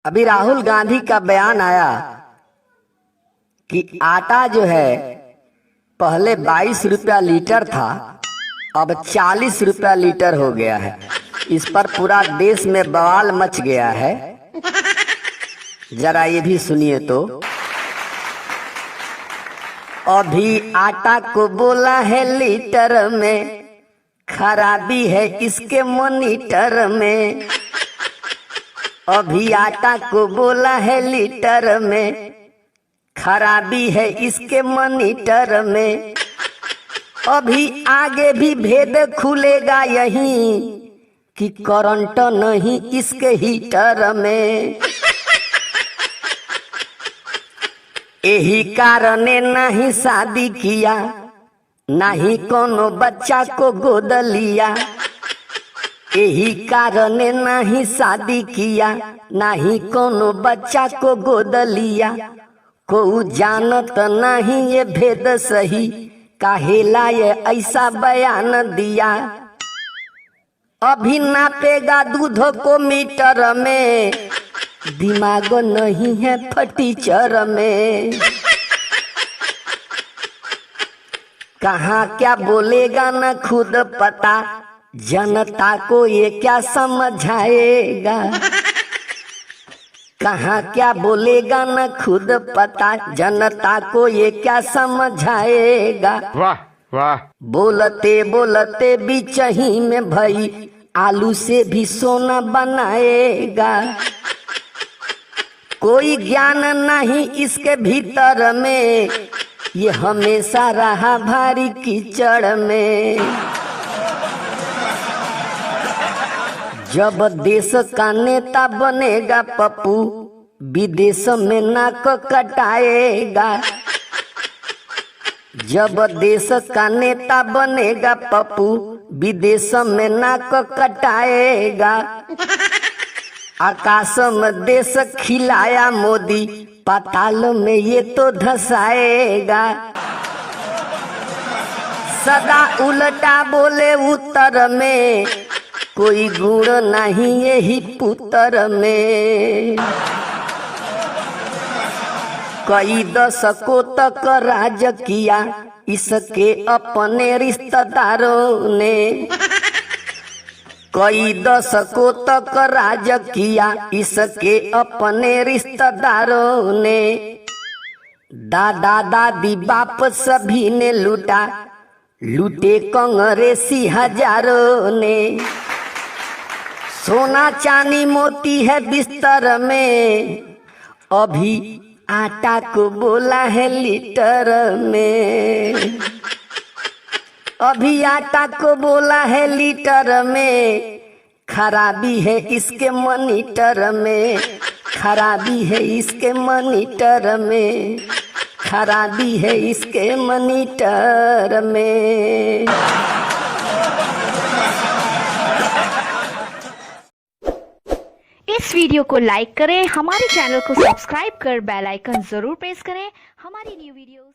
अभी राहुल गांधी का बयान आया कि आटा जो है पहले 22 रुपया लीटर था, अब 40 रुपया लीटर हो गया है। इस पर पूरा देश में बवाल मच गया है। जरा ये भी सुनिए तो। अभी आटा को बोला है लीटर में, खराबी है इसके मॉनिटर में। अभी आटा को बोला है लीटर में, खराबी है इसके मॉनिटर में। अभी आगे भी भेद खुलेगा यहीं कि करंट नहीं इसके हीटर में। यही कारण नहीं शादी किया, नहीं कोनो बच्चा को गोद लिया। यही कारण नहीं शादी किया, नहीं कोनो बच्चा को गोद लिया। को जानत नहीं ये भेद सही, काहेला ये ऐसा बयान दिया। अभी नापेगा दूध को मीटर में, दिमाग नहीं है फटीचर में। कहाँ क्या बोलेगा न खुद पता, जनता को ये क्या समझाएगा। कहाँ क्या बोलेगा न खुद पता, जनता को ये क्या समझाएगा। वाह वाह। बोलते बोलते बीच ही में भई, आलू से भी सोना बनाएगा। कोई ज्ञान नहीं इसके भीतर में, ये हमेशा रहा भारी कीचड़ में। जब देश का नेता बनेगा पप्पू, विदेश में नाक कटाएगा। जब देश का नेता बनेगा पप्पू, विदेश में नाक कटाएगा। आकाश में देश खिलाया मोदी, पाताल में ये तो धसाएगा। सदा उल्टा बोले उत्तर में, कोई गुण नहीं यही पुत्र में। कई दशकों तक राज किया इसके अपने रिश्तेदारों ने। कई दशकों तक राज किया इसके अपने रिश्तेदारों ने। दादा दादी बाप सभी ने लूटा, लूटे कांग्रेसी हजारों ने। सोना चांदी मोती है बिस्तर में, अभी आटा को बोला है लीटर में। अभी आटा को बोला है लीटर में, खराबी है इसके मॉनिटर में। खराबी है इसके मॉनिटर में, खराबी है इसके मॉनिटर में। इस वीडियो को लाइक करें, हमारे चैनल को सब्सक्राइब कर बेल आइकन जरूर प्रेस करें हमारी न्यू वीडियोस